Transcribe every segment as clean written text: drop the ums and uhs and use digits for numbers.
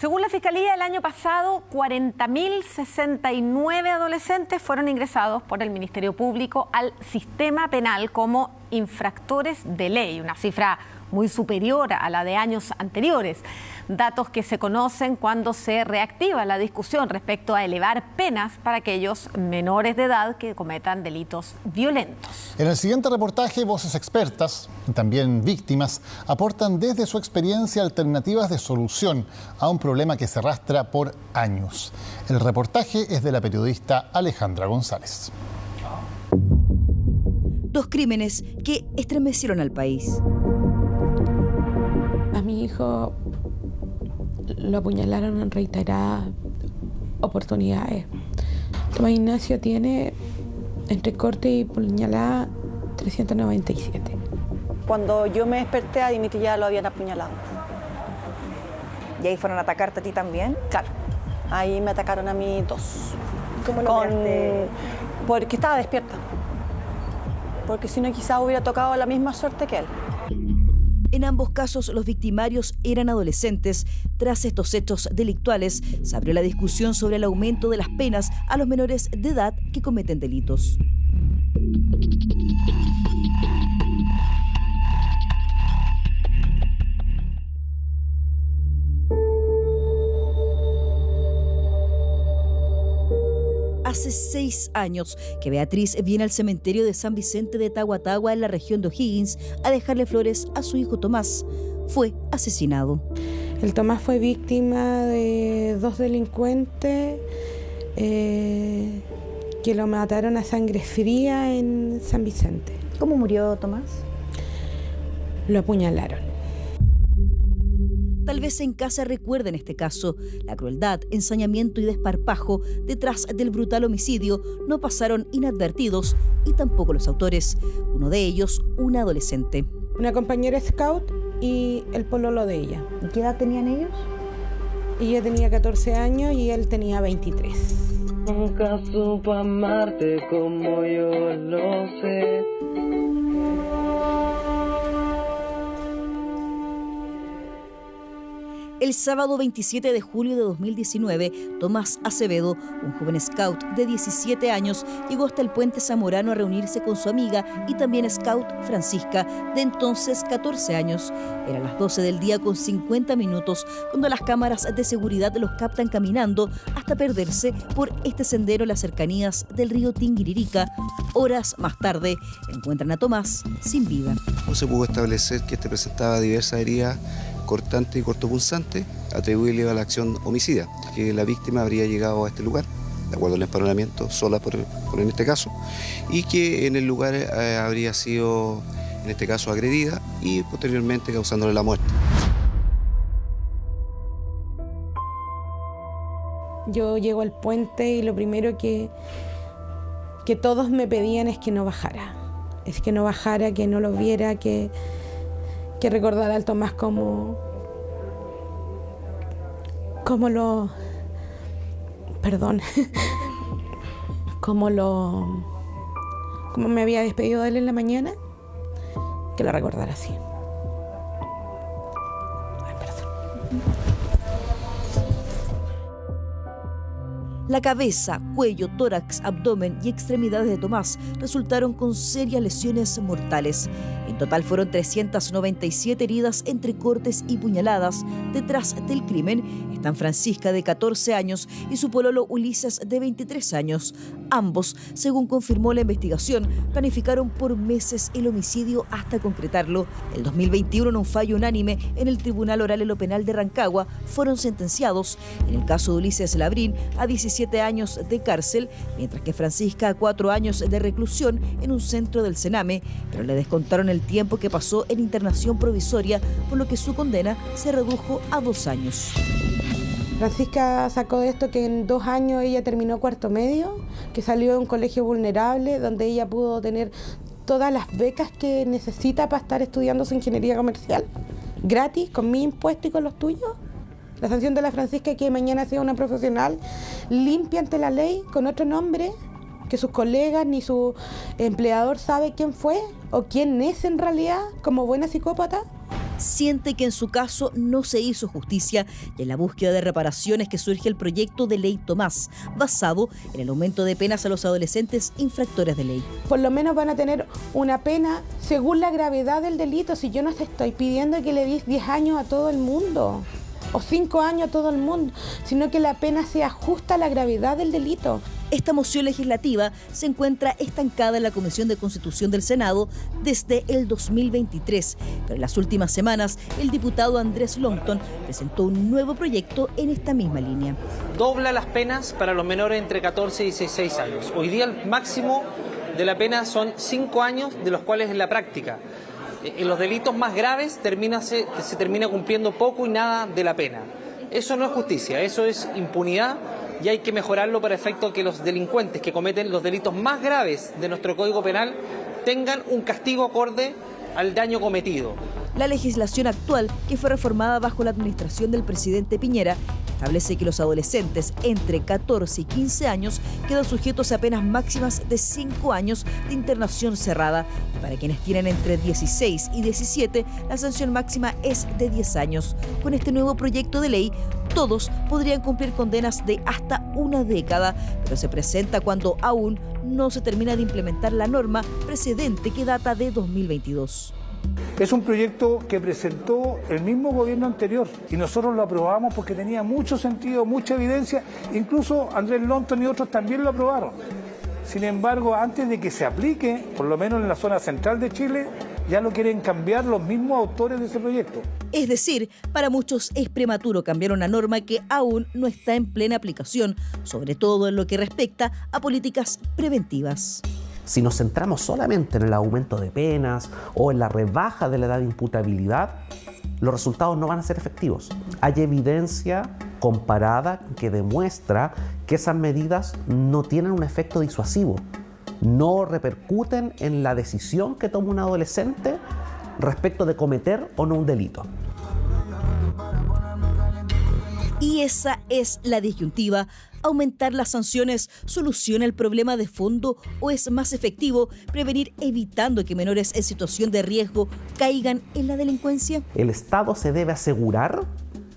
Según la Fiscalía, el año pasado 40.069 adolescentes fueron ingresados por el Ministerio Público al sistema penal como infractores de ley, una cifra muy superior a la de años anteriores. Datos que se conocen cuando se reactiva la discusión respecto a elevar penas para aquellos menores de edad que cometan delitos violentos. En el siguiente reportaje, voces expertas y también víctimas aportan desde su experiencia alternativas de solución a un problema que se arrastra por años. El reportaje es de la periodista Alejandra González. Dos crímenes que estremecieron al país. A mi hijo lo apuñalaron en reiteradas oportunidades. Tomás Ignacio tiene entre corte y puñalada 397. Cuando yo me desperté, a Dimitri ya lo habían apuñalado. ¿Y ahí fueron a atacarte a ti también? Claro, ahí me atacaron a mí dos. ¿Cómo lograste? Porque estaba despierta. Porque si no, quizás hubiera tocado la misma suerte que él. En ambos casos, los victimarios eran adolescentes. Tras estos hechos delictuales, se abrió la discusión sobre el aumento de las penas a los menores de edad que cometen delitos. Hace 6 años que Beatriz viene al cementerio de San Vicente de Tahuatahua en la región de O'Higgins a dejarle flores a su hijo Tomás. Fue asesinado. El Tomás fue víctima de 2 delincuentes que lo mataron a sangre fría en San Vicente. ¿Cómo murió Tomás? Lo apuñalaron. Tal vez en casa recuerden este caso. La crueldad, ensañamiento y desparpajo detrás del brutal homicidio no pasaron inadvertidos y tampoco los autores. Uno de ellos, una adolescente. Una compañera scout y el pololo de ella. ¿Y qué edad tenían ellos? Ella tenía 14 años y él tenía 23. Nunca supo amarte como yo lo sé. El sábado 27 de julio de 2019, Tomás Acevedo, un joven scout de 17 años, llegó hasta el puente Zamorano a reunirse con su amiga y también scout Francisca, de entonces 14 años. Eran las 12 del día con 50 minutos cuando las cámaras de seguridad los captan caminando hasta perderse por este sendero en las cercanías del río Tinguiririca. Horas más tarde, encuentran a Tomás sin vida. No se pudo establecer que presentaba diversas heridas cortante y cortopunzante, atribuible a la acción homicida, que la víctima habría llegado a este lugar, de acuerdo al empadronamiento, sola por en este caso, y que en el lugar habría sido, en este caso, agredida y posteriormente causándole la muerte. Yo llego al puente y lo primero que todos me pedían es que no bajara. Es que no bajara, que no lo viera, que recordara al Tomás como me había despedido de él en la mañana, que lo recordara así. Ay, perdón. La cabeza, cuello, tórax, abdomen y extremidades de Tomás resultaron con serias lesiones mortales. En total fueron 397 heridas entre cortes y puñaladas. Detrás del crimen están Francisca, de 14 años, y su pololo Ulises, de 23 años. Ambos, según confirmó la investigación, planificaron por meses el homicidio hasta concretarlo. El 2021, en un fallo unánime en el Tribunal Oral en lo Penal de Rancagua, fueron sentenciados, en el caso de Ulises Labrín, a 17 años de cárcel, mientras que Francisca a 4 años de reclusión en un centro del Sename, pero le descontaron el tiempo que pasó en internación provisoria, por lo que su condena se redujo a 2 años. Francisca sacó de esto que en 2 años ella terminó cuarto medio, que salió de un colegio vulnerable, donde ella pudo tener todas las becas que necesita para estar estudiando su ingeniería comercial, gratis, con mi impuesto y con los tuyos. La sanción de la Francisca es que mañana sea una profesional limpia ante la ley, con otro nombre, que sus colegas ni su empleador sabe quién fue o quién es en realidad, como buena psicópata. Siente que en su caso no se hizo justicia y en la búsqueda de reparaciones que surge el proyecto de ley Tomás, basado en el aumento de penas a los adolescentes infractores de ley. Por lo menos van a tener una pena según la gravedad del delito. Si yo no te estoy pidiendo que le des 10 años a todo el mundo o 5 años a todo el mundo, sino que la pena sea justa a la gravedad del delito. Esta moción legislativa se encuentra estancada en la Comisión de Constitución del Senado desde el 2023, pero en las últimas semanas el diputado Andrés Longton presentó un nuevo proyecto en esta misma línea. Dobla las penas para los menores entre 14 y 16 años. Hoy día el máximo de la pena son 5 años, de los cuales en la práctica, en los delitos más graves se termina cumpliendo poco y nada de la pena. Eso no es justicia, eso es impunidad. Y hay que mejorarlo para efecto que los delincuentes que cometen los delitos más graves de nuestro Código Penal tengan un castigo acorde al daño cometido. La legislación actual, que fue reformada bajo la administración del presidente Piñera, establece que los adolescentes entre 14 y 15 años quedan sujetos a penas máximas de 5 años de internación cerrada. Y para quienes tienen entre 16 y 17, la sanción máxima es de 10 años. Con este nuevo proyecto de ley, todos podrían cumplir condenas de hasta una década, pero se presenta cuando aún no se termina de implementar la norma precedente que data de 2022. Es un proyecto que presentó el mismo gobierno anterior y nosotros lo aprobamos porque tenía mucho sentido, mucha evidencia, incluso Andrés Longton y otros también lo aprobaron. Sin embargo, antes de que se aplique, por lo menos en la zona central de Chile, ya lo quieren cambiar los mismos autores de ese proyecto. Es decir, para muchos es prematuro cambiar una norma que aún no está en plena aplicación, sobre todo en lo que respecta a políticas preventivas. Si nos centramos solamente en el aumento de penas o en la rebaja de la edad de imputabilidad, los resultados no van a ser efectivos. Hay evidencia comparada que demuestra que esas medidas no tienen un efecto disuasivo, no repercuten en la decisión que toma un adolescente respecto de cometer o no un delito. Y esa es la disyuntiva. ¿Aumentar las sanciones soluciona el problema de fondo o es más efectivo prevenir evitando que menores en situación de riesgo caigan en la delincuencia? El Estado se debe asegurar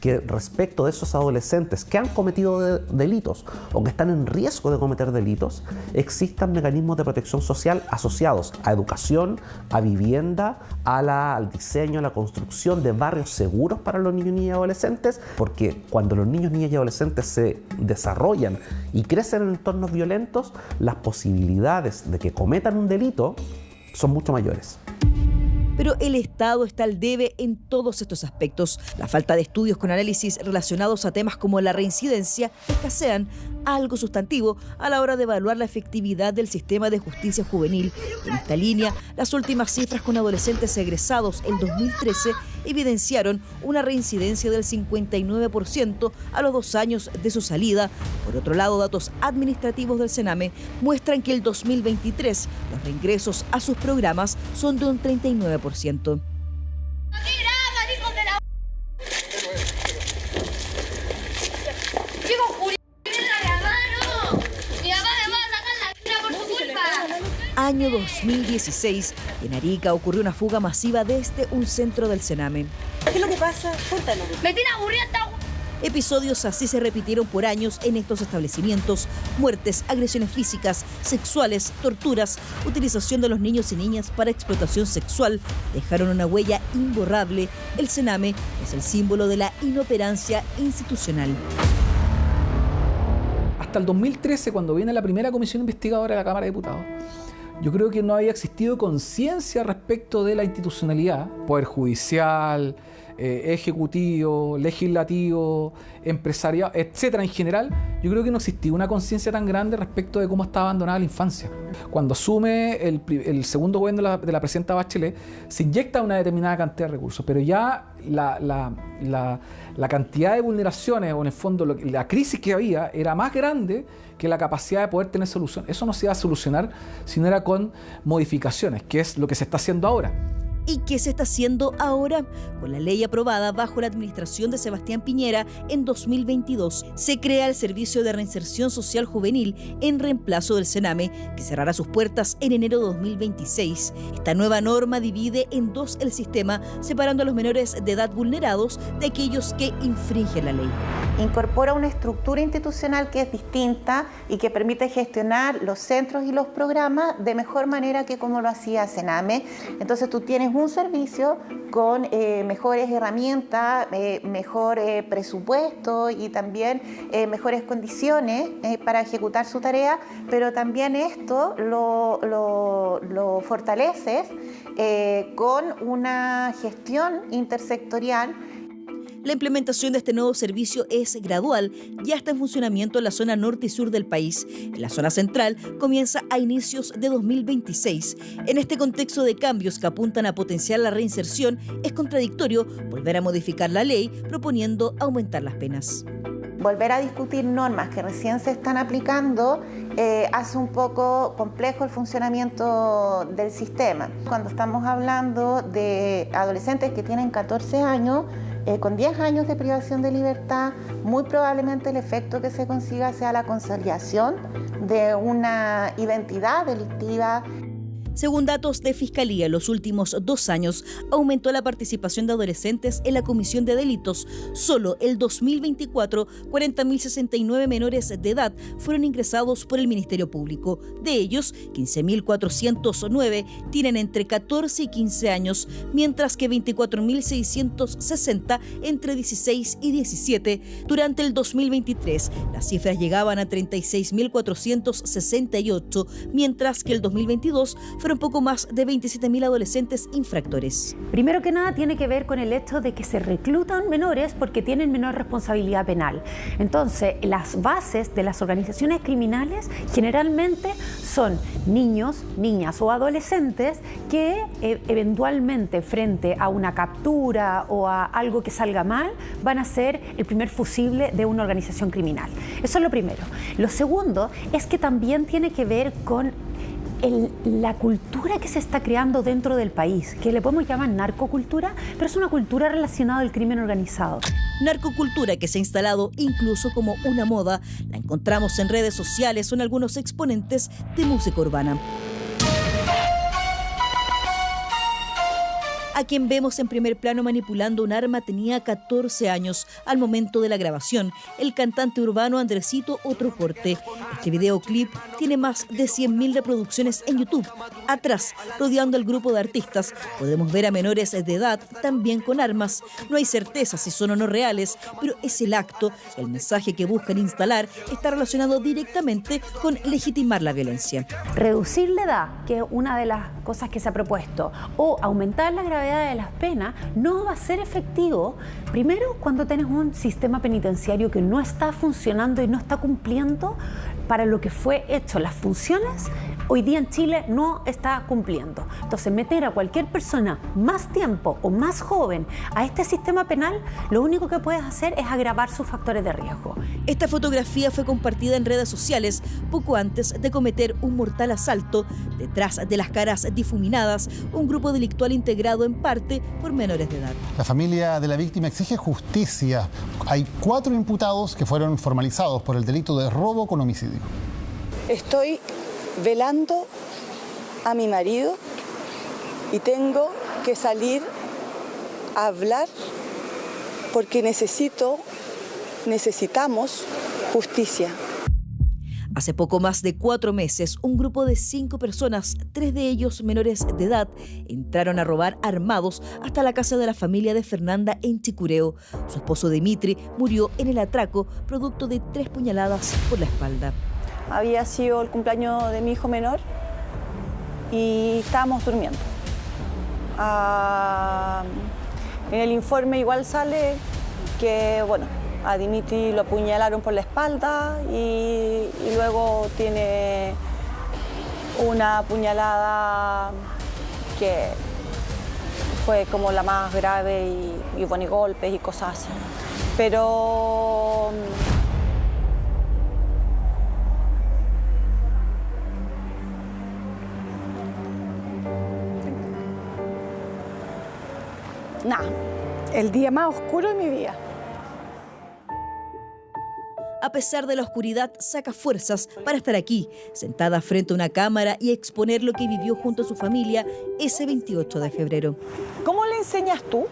que respecto de esos adolescentes que han cometido delitos o que están en riesgo de cometer delitos, existan mecanismos de protección social asociados a educación, a vivienda, al diseño, a la construcción de barrios seguros para los niños, niñas y adolescentes, porque cuando los niños, niñas y adolescentes se desarrollan y crecen en entornos violentos, las posibilidades de que cometan un delito son mucho mayores. Pero el Estado está al debe en todos estos aspectos. La falta de estudios con análisis relacionados a temas como la reincidencia escasean, algo sustantivo a la hora de evaluar la efectividad del sistema de justicia juvenil. En esta línea, las últimas cifras con adolescentes egresados en 2013 evidenciaron una reincidencia del 59% a los 2 años de su salida. Por otro lado, datos administrativos del Sename muestran que el 2023 los reingresos a sus programas son de un 39%. Año 2016, en Arica ocurrió una fuga masiva desde un centro del Sename. ¿Qué es lo que pasa? Cuéntanos. Me tiene aburrida esta... Episodios así se repitieron por años en estos establecimientos. Muertes, agresiones físicas, sexuales, torturas, utilización de los niños y niñas para explotación sexual dejaron una huella imborrable. El Sename es el símbolo de la inoperancia institucional. Hasta el 2013, cuando viene la primera comisión investigadora de la Cámara de Diputados, yo creo que no había existido conciencia respecto de la institucionalidad, poder judicial, ejecutivo, legislativo, empresarial, etcétera, en general. Yo creo que no existía una conciencia tan grande respecto de cómo estaba abandonada la infancia. Cuando asume el segundo gobierno de la presidenta Bachelet, se inyecta una determinada cantidad de recursos, pero ya la cantidad de vulneraciones, o en el fondo la crisis que había, era más grande que la capacidad de poder tener solución. Eso no se iba a solucionar si no era con modificaciones, que es lo que se está haciendo ahora. ¿Y qué se está haciendo ahora? Con la ley aprobada bajo la administración de Sebastián Piñera en 2022, se crea el Servicio de Reinserción Social Juvenil en reemplazo del Sename, que cerrará sus puertas en enero de 2026. Esta nueva norma divide en dos el sistema, separando a los menores de edad vulnerados de aquellos que infringen la ley. Incorpora una estructura institucional que es distinta y que permite gestionar los centros y los programas de mejor manera que como lo hacía Sename. Entonces tú tienes un servicio con mejores herramientas, mejor presupuesto y también mejores condiciones para ejecutar su tarea, pero también esto lo fortaleces con una gestión intersectorial. La implementación de este nuevo servicio es gradual, ya está en funcionamiento en la zona norte y sur del país. En la zona central comienza a inicios de 2026. En este contexto de cambios que apuntan a potenciar la reinserción, es contradictorio volver a modificar la ley proponiendo aumentar las penas. Volver a discutir normas que recién se están aplicando hace un poco complejo el funcionamiento del sistema. Cuando estamos hablando de adolescentes que tienen 14 años, con 10 años de privación de libertad, muy probablemente el efecto que se consiga sea la consolidación de una identidad delictiva. Según datos de Fiscalía, en los últimos 2 años aumentó la participación de adolescentes en la comisión de delitos. Solo el 2024, 40.069 menores de edad fueron ingresados por el Ministerio Público. De ellos, 15.409 tienen entre 14 y 15 años, mientras que 24.660 entre 16 y 17. Durante el 2023, las cifras llegaban a 36.468, mientras que el 2022 fueron poco más de 27.000 adolescentes infractores. Primero que nada tiene que ver con el hecho de que se reclutan menores porque tienen menor responsabilidad penal. Entonces, las bases de las organizaciones criminales generalmente son niños, niñas o adolescentes que eventualmente frente a una captura o a algo que salga mal van a ser el primer fusible de una organización criminal. Eso es lo primero. Lo segundo es que también tiene que ver con la cultura que se está creando dentro del país, que le podemos llamar narcocultura, pero es una cultura relacionada al crimen organizado. Narcocultura que se ha instalado incluso como una moda. La encontramos en redes sociales o en algunos exponentes de música urbana. A quien vemos en primer plano manipulando un arma tenía 14 años al momento de la grabación, el cantante urbano Andresito Otro Corte. Este videoclip tiene más de 100.000 reproducciones en YouTube. Atrás, rodeando al grupo de artistas, podemos ver a menores de edad también con armas. No hay certeza si son o no reales, pero es el acto, el mensaje que buscan instalar está relacionado directamente con legitimar la violencia. Reducir la edad, que es una de las cosas que se ha propuesto, o aumentar la gravedad de las penas, no va a ser efectivo, primero cuando tienes un sistema penitenciario que no está funcionando y no está cumpliendo para lo que fue hecho. Las funciones hoy día en Chile no está cumpliendo. Entonces, meter a cualquier persona más tiempo o más joven a este sistema penal, lo único que puedes hacer es agravar sus factores de riesgo. Esta fotografía fue compartida en redes sociales poco antes de cometer un mortal asalto. Detrás de las caras difuminadas, un grupo delictual integrado en parte por menores de edad. La familia de la víctima exige justicia. Hay 4 imputados que fueron formalizados por el delito de robo con homicidio. Estoy velando a mi marido y tengo que salir a hablar porque necesitamos justicia. Hace poco más de 4 meses, un grupo de 5 personas, 3 de ellos menores de edad, entraron a robar armados hasta la casa de la familia de Fernanda en Chicureo. Su esposo Dimitri murió en el atraco, producto de 3 puñaladas por la espalda. Había sido el cumpleaños de mi hijo menor y estábamos durmiendo. En el informe igual sale que, bueno, a Dimitri lo apuñalaron por la espalda y luego tiene una puñalada que fue como la más grave y bueno, y golpes y cosas así. Pero Nada, el día más oscuro de mi vida. A pesar de la oscuridad, saca fuerzas para estar aquí, sentada frente a una cámara y exponer lo que vivió junto a su familia ese 28 de febrero. ¿Cómo le enseñas tú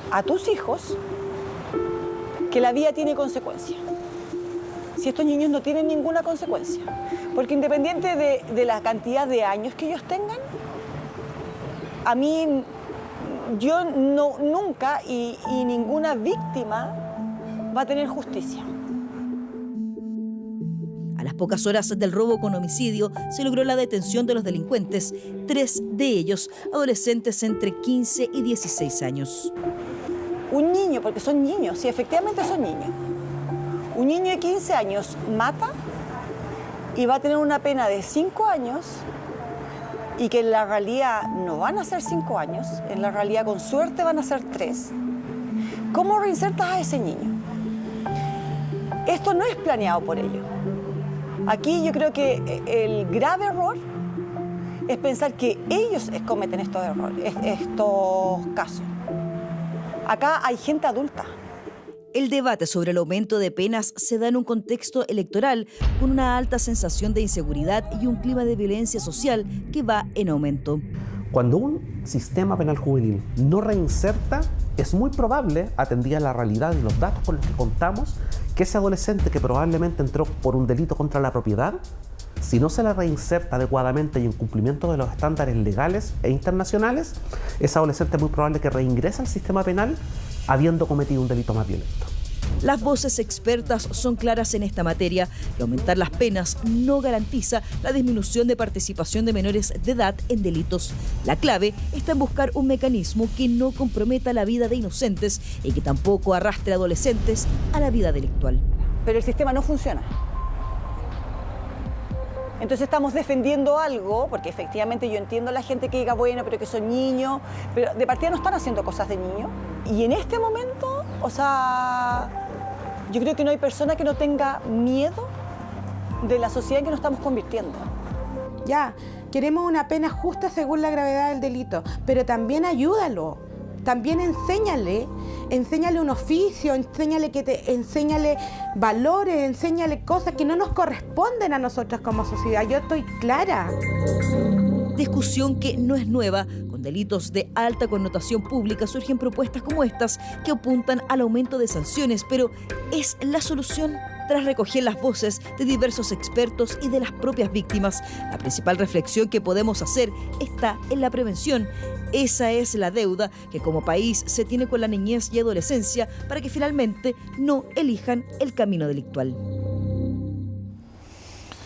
a tus hijos que la vida tiene consecuencias? Si estos niños no tienen ninguna consecuencia. Porque independiente de la cantidad de años que ellos tengan, a mí, yo nunca y ninguna víctima va a tener justicia. A las pocas horas del robo con homicidio se logró la detención de los delincuentes, 3 de ellos adolescentes entre 15 y 16 años. Un niño, porque son niños, sí, efectivamente son niños. Un niño de 15 años mata y va a tener una pena de 5 años y que en la realidad no van a ser 5 años, en la realidad con suerte van a ser 3. ¿Cómo reinsertas a ese niño? Esto no es planeado por ellos. Aquí yo creo que el grave error es pensar que ellos cometen estos errores, estos casos. Acá hay gente adulta. El debate sobre el aumento de penas se da en un contexto electoral con una alta sensación de inseguridad y un clima de violencia social que va en aumento. Cuando un sistema penal juvenil no reinserta, es muy probable, atendida la realidad y los datos con los que contamos, que ese adolescente que probablemente entró por un delito contra la propiedad, si no se le reinserta adecuadamente y en cumplimiento de los estándares legales e internacionales, ese adolescente es muy probable que reingrese al sistema penal habiendo cometido un delito más violento. Las voces expertas son claras en esta materia y aumentar las penas no garantiza la disminución de participación de menores de edad en delitos. La clave está en buscar un mecanismo que no comprometa la vida de inocentes y que tampoco arrastre a adolescentes a la vida delictual. Pero el sistema no funciona. Entonces estamos defendiendo algo, porque efectivamente yo entiendo a la gente que diga, bueno, pero que son niños, pero de partida no están haciendo cosas de niños. Y en este momento, o sea, yo creo que no hay persona que no tenga miedo de la sociedad en que nos estamos convirtiendo. Ya, queremos una pena justa según la gravedad del delito, pero también ayúdalo, también enséñale un oficio, enséñale valores, enséñale cosas que no nos corresponden a nosotros como sociedad. Yo estoy clara. Discusión que no es nueva. Con delitos de alta connotación pública surgen propuestas como estas que apuntan al aumento de sanciones, pero ¿es la solución? Tras recoger las voces de diversos expertos y de las propias víctimas, la principal reflexión que podemos hacer está en la prevención. Esa es la deuda que como país se tiene con la niñez y adolescencia para que finalmente no elijan el camino delictual.